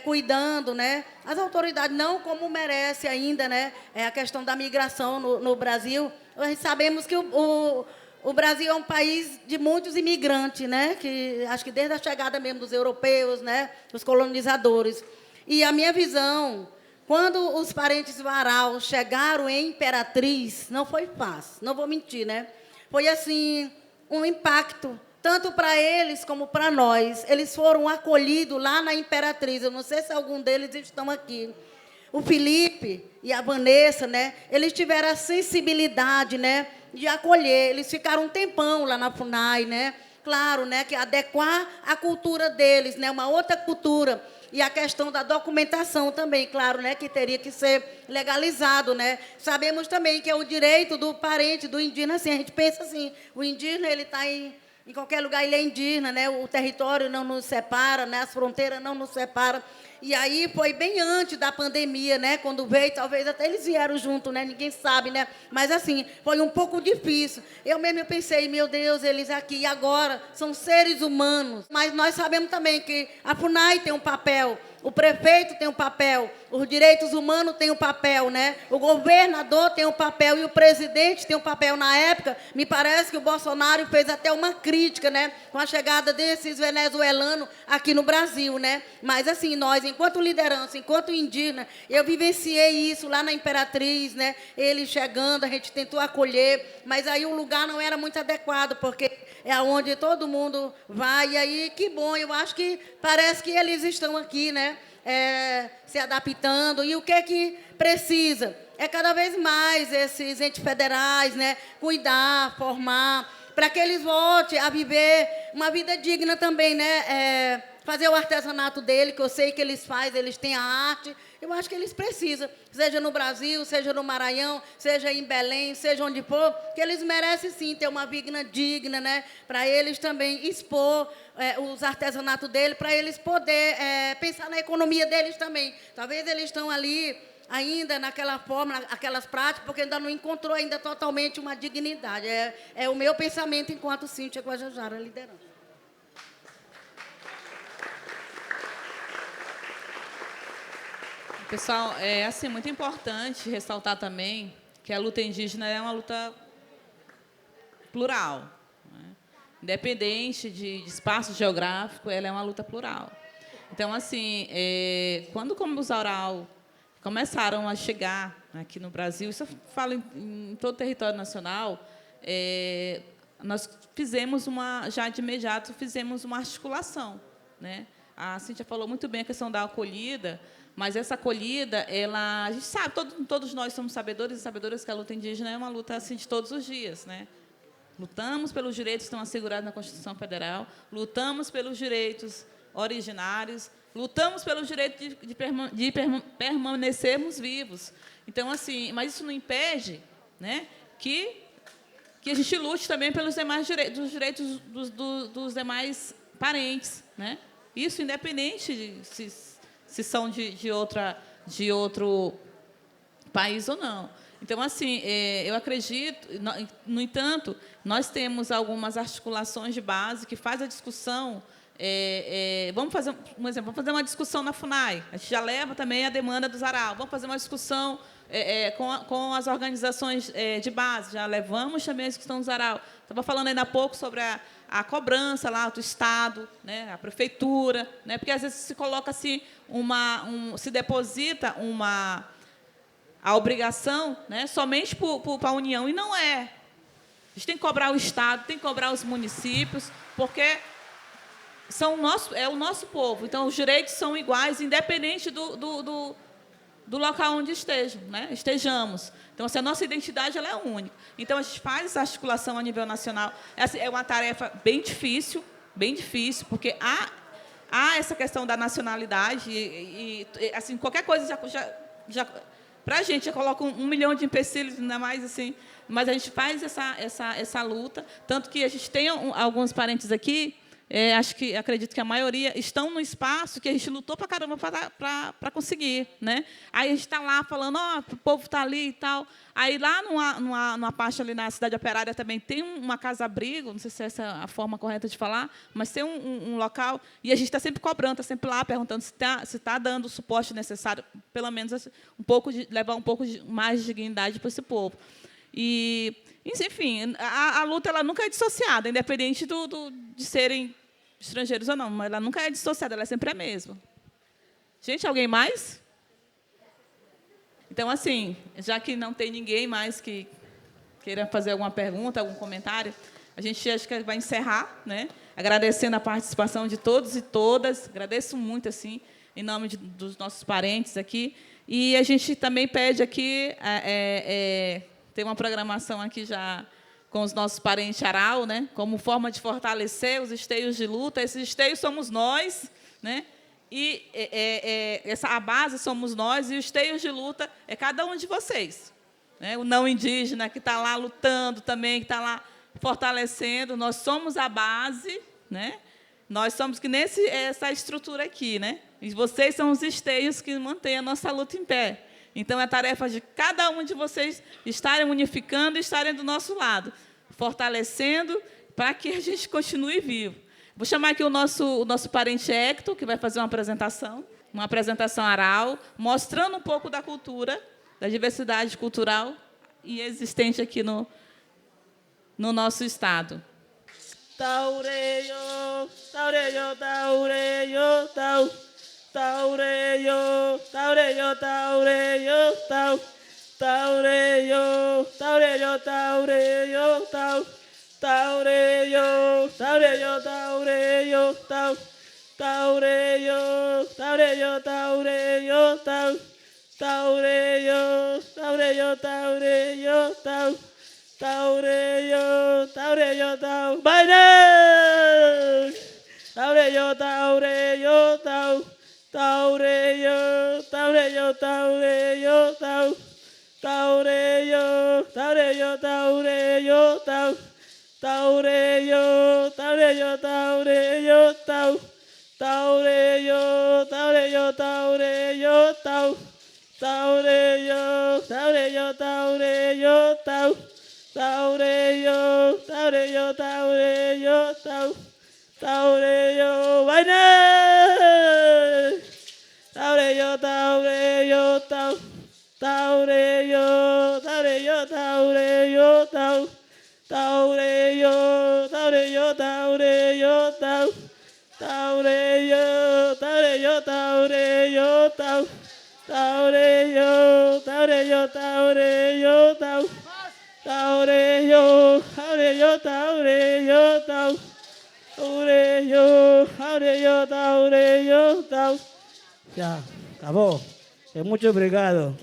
cuidando, né, as autoridades não como merece ainda, né, a questão da migração no Brasil. Nós sabemos que o Brasil é um país de muitos imigrantes, né, que acho que desde a chegada mesmo dos europeus, né, dos colonizadores. E a minha visão, quando os parentes Varal chegaram em Imperatriz, não foi fácil, não vou mentir, né? Foi, assim, um impacto, tanto para eles como para nós. Eles foram acolhidos lá na Imperatriz. Eu não sei se algum deles estão aqui. O Felipe e a Vanessa, né? Eles tiveram a sensibilidade, né, de acolher. Eles ficaram um tempão lá na FUNAI, né? Claro, né, que adequar a cultura deles, né, uma outra cultura. E a questão da documentação também, claro, né, que teria que ser legalizado, né? Sabemos também que é o direito do parente do indígena, assim, a gente pensa assim, o indígena, ele está em qualquer lugar, ele é indígena, né? O território não nos separa, né? As fronteiras não nos separam. E aí foi bem antes da pandemia, né? Quando veio, talvez até eles vieram junto, né? Ninguém sabe, né? Mas, assim, foi um pouco difícil. Eu mesmo pensei, meu Deus, eles aqui e agora são seres humanos. Mas nós sabemos também que a FUNAI tem um papel, o prefeito tem um papel, os direitos humanos têm um papel, né? O governador tem um papel e o presidente tem um papel. Na época, me parece que o Bolsonaro fez até uma crítica, né, com a chegada desses venezuelanos aqui no Brasil, né? Mas, assim, nós, enquanto liderança, enquanto indígena, eu vivenciei isso lá na Imperatriz, né? Ele chegando, a gente tentou acolher, mas aí o lugar não era muito adequado, porque é onde todo mundo vai. E aí, que bom, eu acho que parece que eles estão aqui, né? Se adaptando. E o que é que precisa? É cada vez mais esses entes federais, né, cuidar, formar, para que eles voltem a viver uma vida digna também, né? Fazer o artesanato dele, que eu sei que eles fazem, eles têm a arte. Eu acho que eles precisam, seja no Brasil, seja no Maranhão, seja em Belém, seja onde for, que eles merecem, sim, ter uma vida digna, né? Para eles também expor os artesanatos dele, para eles poderem pensar na economia deles também. Talvez eles estão ali ainda naquela forma, aquelas práticas, porque ainda não encontrou ainda totalmente uma dignidade. É o meu pensamento enquanto Cíntia Guajajara liderando. Pessoal, é assim, muito importante ressaltar também que a luta indígena é uma luta plural, né? Independente de espaço geográfico, ela é uma luta plural. Então, assim, quando como os Aural começaram a chegar aqui no Brasil, isso eu falo em todo o território nacional, nós fizemos já de imediato, fizemos uma articulação, né? A Cíntia falou muito bem a questão da acolhida, mas essa acolhida, a gente sabe, todos nós somos sabedores e sabedoras que a luta indígena é uma luta assim, de todos os dias, né? Lutamos pelos direitos que estão assegurados na Constituição Federal, lutamos pelos direitos originários, lutamos pelos direitos de permanecermos vivos. Então, assim, mas isso não impede, né, que a gente lute também pelos demais direitos dos demais parentes, né? Isso independente de se são de outro país ou não. Então, assim, eu acredito, no entanto, nós temos algumas articulações de base que faz a discussão. Vamos fazer um exemplo, vamos fazer uma discussão na FUNAI. A gente já leva também a demanda dos Aral. Vamos fazer uma discussão com as organizações de base. Já levamos também a discussão dos Aral. Estava falando ainda há pouco sobre a cobrança lá do Estado, né, a prefeitura, né, porque às vezes se coloca assim se deposita a obrigação, né, somente para a União, e não é. A gente tem que cobrar o Estado, tem que cobrar os municípios, porque é o nosso povo. Então, os direitos são iguais, independente do local onde estejamos. Então, assim, a nossa identidade ela é única. Então, a gente faz essa articulação a nível nacional. É uma tarefa bem difícil, porque há essa questão da nacionalidade e assim, qualquer coisa já para a gente já coloca 1 milhão de empecilhos, ainda mais assim. Mas a gente faz essa luta, tanto que a gente tem alguns parentes aqui acredito que a maioria estão no espaço que a gente lutou para caramba para conseguir, né? Aí a gente está lá falando, o povo está ali e tal. Aí lá numa parte ali na cidade operária também tem uma casa-abrigo, não sei se essa é a forma correta de falar, mas tem um local, e a gente está sempre cobrando, está sempre lá perguntando se tá dando o suporte necessário, pelo menos levar um pouco mais de dignidade para esse povo. E, enfim, a luta ela nunca é dissociada, independente de serem estrangeiros ou não, mas ela nunca é dissociada, ela é sempre a mesma. Gente, alguém mais? Então, assim, já que não tem ninguém mais que queira fazer alguma pergunta, algum comentário, a gente acho que vai encerrar, né? Agradecendo a participação de todos e todas, agradeço muito, assim, em nome dos nossos parentes aqui. E a gente também pede aqui, tem uma programação aqui já com os nossos parentes Aral, né? Como forma de fortalecer os esteios de luta. Esses esteios somos nós, né? E a base somos nós, e os esteios de luta é cada um de vocês. Né? O não indígena, que está lá lutando também, que está lá fortalecendo. Nós somos a base, né? Nós somos que essa estrutura aqui, né? E vocês são os esteios que mantêm a nossa luta em pé. Então, é tarefa de cada um de vocês estarem unificando e estarem do nosso lado, fortalecendo para que a gente continue vivo. Vou chamar aqui o nosso parente Hector, que vai fazer uma apresentação oral, mostrando um pouco da cultura, da diversidade cultural e existente aqui no nosso estado. Taureio, taureio, taureio, tau. Taureio, taureio, taureio, tau. Taureio, taureio, taureio, tau. Taureio, taureio, taureio, tau. Taureio, taureio, taureio, tau. Taureio, taureio, taureio, tau. Taureio, taureio, tau. Baile! Taureio, taureio, tau. Taureio, taureio, taureio, tau. Taureio, taureio, taureio, tau. Taureio, taureio, taureio, tau. Taureio, taureio, taureio, tau. Taureio, taureio, taureio, tau. Taureio, taureio, taureio, tau. Taureio, vai né! Taureio, taureio, tau. Taureio, taureio, taureio, tau. Taureio, taureio, taureio, tau. Taureio, taureio, taureio, tau. Taureio, taureio, taureio, tau. Taureio, taureio, taureio, tau. Taureio, taureio, taureio, tau. Já, acabou. Muito obrigado.